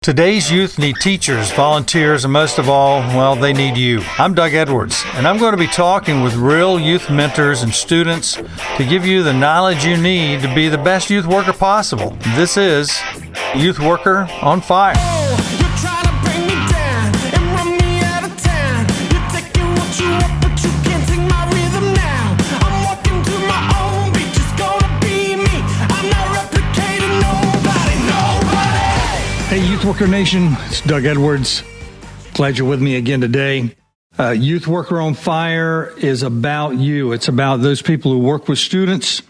Today's youth need teachers, volunteers, and most of all, well, they need you. I'm Doug Edwards, and I'm going to be talking with real youth mentors and students to give you the knowledge you need to be the best youth worker possible. This is Youth Worker on Fire. Hey, Youth Worker Nation, it's Doug Edwards. Glad you're with me again today. Youth Worker on Fire is about you. It's about those people who work with students,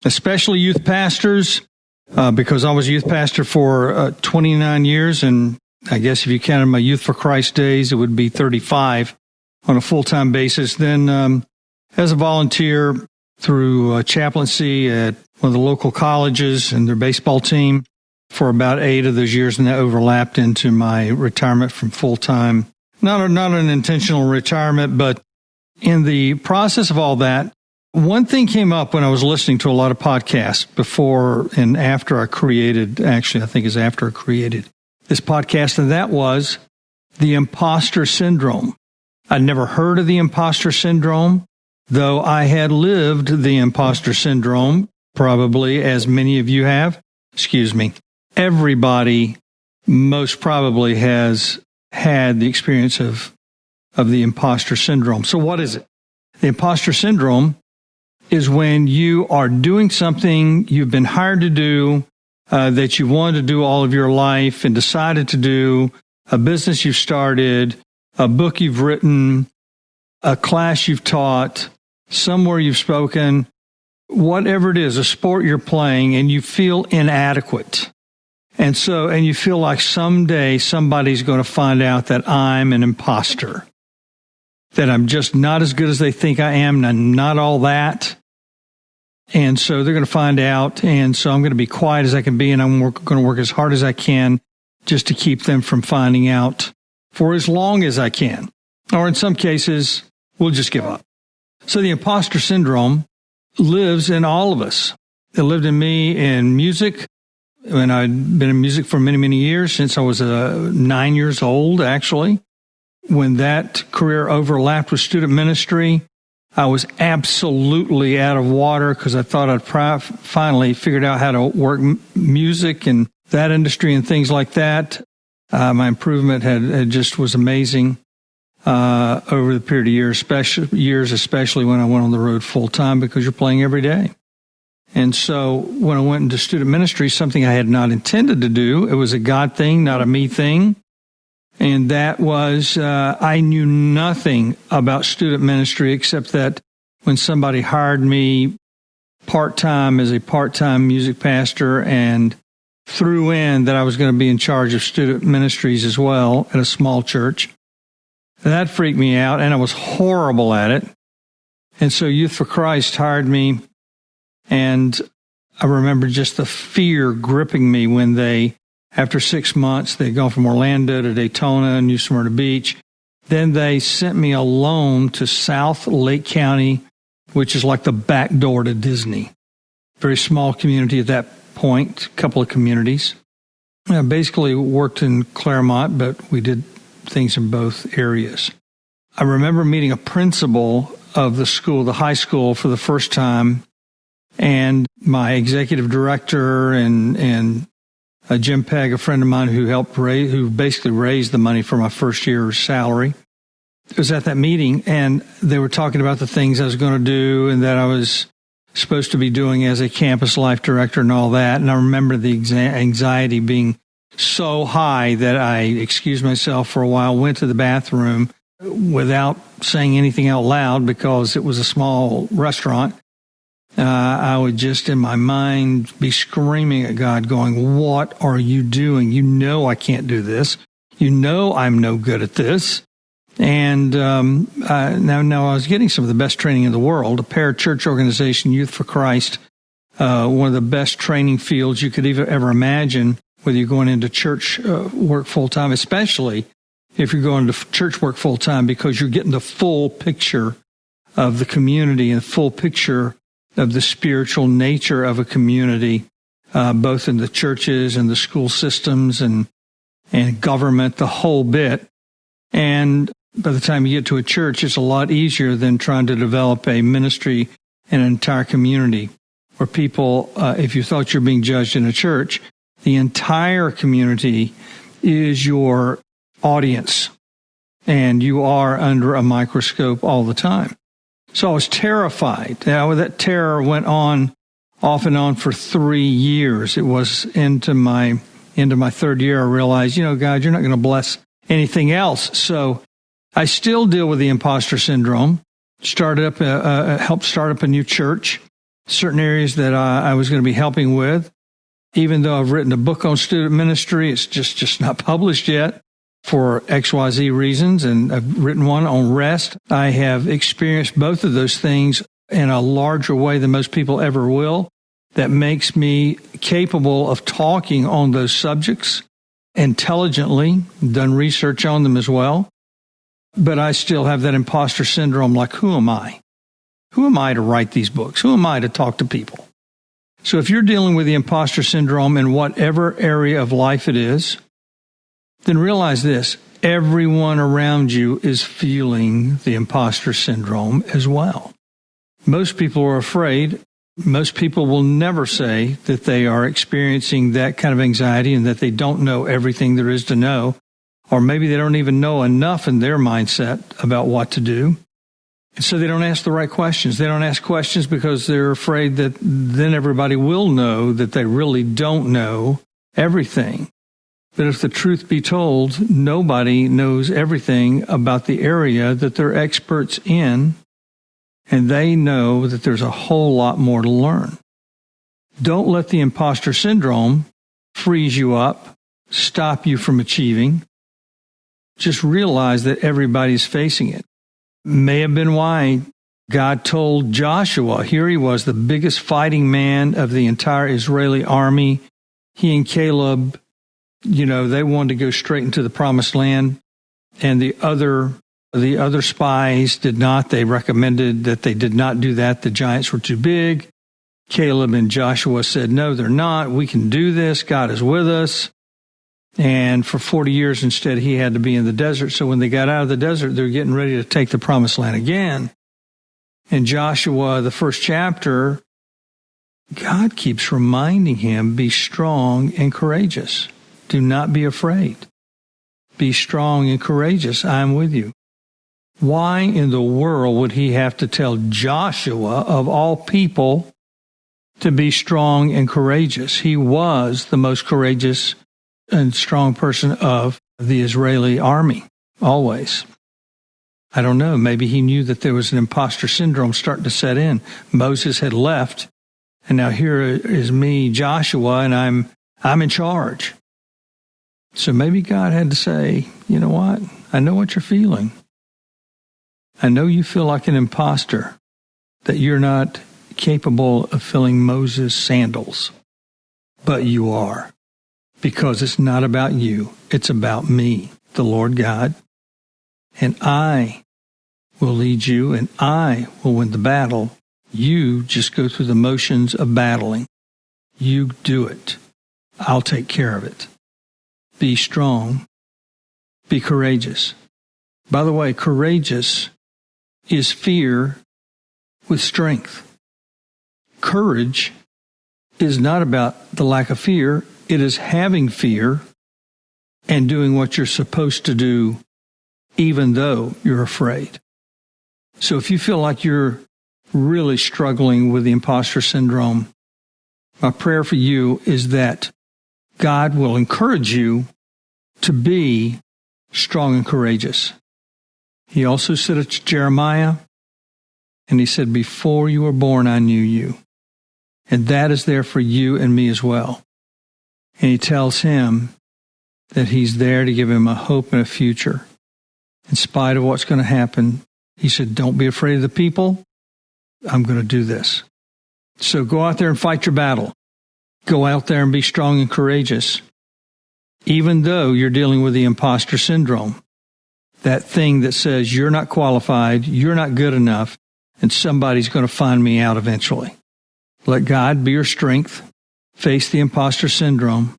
especially youth pastors, because I was a youth pastor for 29 years, and I guess if you counted my Youth for Christ days, it would be 35 on a full-time basis. Then as a volunteer through chaplaincy at one of the local colleges and their baseball team, for about 8 of those years, and that overlapped into my retirement from full-time. Not an intentional retirement, but in the process of all that, one thing came up when I was listening to a lot of podcasts before and after I created, actually I think it's after I created this podcast, and that was the Imposter Syndrome. I'd never heard of the Imposter Syndrome, though I had lived the Imposter Syndrome, probably as many of you have. Everybody most probably has had the experience of the imposter syndrome. So what is it? The imposter syndrome is when you are doing something you've been hired to do, that you wanted to do all of your life and decided to do, a business you've started, a book you've written, a class you've taught, somewhere you've spoken, whatever it is, a sport you're playing, and you feel inadequate. And you feel like someday somebody's going to find out that I'm an imposter, that I'm just not as good as they think I am, and I'm not all that. And so they're going to find out, and so I'm going to be quiet as I can be, and I'm going to work as hard as I can just to keep them from finding out for as long as I can. Or in some cases, we'll just give up. So the imposter syndrome lives in all of us. It lived in me in music. And I'd been in music for many, many years, since I was 9 years old, actually. When that career overlapped with student ministry, I was absolutely out of water because I thought I'd finally figured out how to work music and that industry and things like that. My improvement had just was amazing over the period of years, especially when I went on the road full time, because you're playing every day. And so when I went into student ministry, something I had not intended to do, it was a God thing, not a me thing. And that was, I knew nothing about student ministry except that when somebody hired me part-time as a part-time music pastor and threw in that I was going to be in charge of student ministries as well at a small church, that freaked me out, and I was horrible at it. And so Youth for Christ hired me. And I remember just the fear gripping me when they, after 6 months, they'd gone from Orlando to Daytona, New Smyrna Beach. Then they sent me alone to South Lake County, which is like the back door to Disney. Very small community at that point, a couple of communities. I basically worked in Claremont, but we did things in both areas. I remember meeting a principal of the school, the high school, for the first time. And my executive director and Jim Pegg, a friend of mine who basically raised the money for my first year's salary, was at that meeting, and they were talking about the things I was going to do and that I was supposed to be doing as a campus life director and all that. And I remember the anxiety being so high that I excused myself for a while, went to the bathroom without saying anything out loud because it was a small restaurant. I would just in my mind be screaming at God, going, "What are you doing? You know I can't do this. You know I'm no good at this." And now I was getting some of the best training in the world, a parachurch organization, Youth for Christ, one of the best training fields you could ever imagine, whether you're going into church work full-time, especially if you're going to church work full-time, because you're getting the full picture of the community and full picture of the spiritual nature of a community, both in the churches and the school systems and and government, the whole bit. And by the time you get to a church, it's a lot easier than trying to develop a ministry in an entire community where people, if you thought you're being judged in a church, the entire community is your audience, and you are under a microscope all the time. So I was terrified. Now, that terror went on off and on for 3 years. It was into my third year, I realized, God, you're not going to bless anything else. So I still deal with the imposter syndrome. Helped start up a new church, certain areas that I was going to be helping with. Even though I've written a book on student ministry, it's just not published yet for XYZ reasons, and I've written one on rest. I have experienced both of those things in a larger way than most people ever will. That makes me capable of talking on those subjects intelligently, done research on them as well. But I still have that imposter syndrome, like, who am I? Who am I to write these books? Who am I to talk to people? So if you're dealing with the imposter syndrome in whatever area of life it is, then realize this: everyone around you is feeling the imposter syndrome as well. Most people are afraid. Most people will never say that they are experiencing that kind of anxiety and that they don't know everything there is to know, or maybe they don't even know enough in their mindset about what to do. And so they don't ask the right questions. They don't ask questions because they're afraid that then everybody will know that they really don't know everything. But if the truth be told, nobody knows everything about the area that they're experts in, and they know that there's a whole lot more to learn. Don't let the imposter syndrome freeze you up, stop you from achieving. Just realize that everybody's facing it. May have been why God told Joshua, here he was, the biggest fighting man of the entire Israeli army. He and Caleb, they wanted to go straight into the promised land, and the other spies did not. They recommended that they did not do that. The giants were too big. Caleb and Joshua said, no, they're not. We can do this. God is with us. And for 40 years instead, he had to be in the desert. So when they got out of the desert, they're getting ready to take the promised land again. In Joshua, the first chapter, God keeps reminding him, be strong and courageous. Do not be afraid. Be strong and courageous. I am with you. Why in the world would he have to tell Joshua, of all people, to be strong and courageous? He was the most courageous and strong person of the Israeli army, always. I don't know, maybe he knew that there was an imposter syndrome starting to set in. Moses had left, and now here is me, Joshua, and I'm in charge. So maybe God had to say, you know what? I know what you're feeling. I know you feel like an imposter, that you're not capable of filling Moses' sandals, but you are. Because it's not about you, it's about me, the Lord God. And I will lead you, and I will win the battle. You just go through the motions of battling. You do it. I'll take care of it. Be strong. Be courageous. By the way, courageous is fear with strength. Courage is not about the lack of fear. It is having fear and doing what you're supposed to do, even though you're afraid. So if you feel like you're really struggling with the imposter syndrome, my prayer for you is that God will encourage you to be strong and courageous. He also said it to Jeremiah, and he said, before you were born, I knew you. And that is there for you and me as well. And he tells him that he's there to give him a hope and a future. In spite of what's going to happen, he said, don't be afraid of the people. I'm going to do this. So go out there and fight your battle. Go out there and be strong and courageous. Even though you're dealing with the imposter syndrome, that thing that says you're not qualified, you're not good enough, and somebody's going to find me out eventually. Let God be your strength. Face the imposter syndrome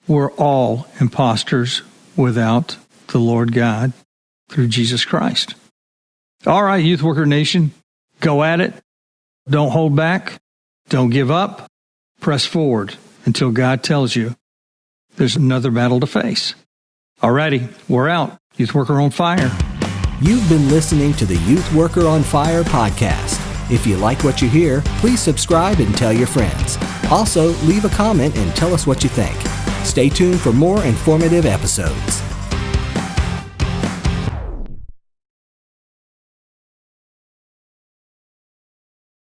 we're all imposters without the Lord God through Jesus Christ. All right, Youth Worker Nation, go at it. Don't hold back. Don't give up. Press forward until God tells you there's another battle to face. All righty, we're out. Youth Worker on Fire. You've been listening to the Youth Worker on Fire podcast. If you like what you hear, please subscribe and tell your friends. Also, leave a comment and tell us what you think. Stay tuned for more informative episodes.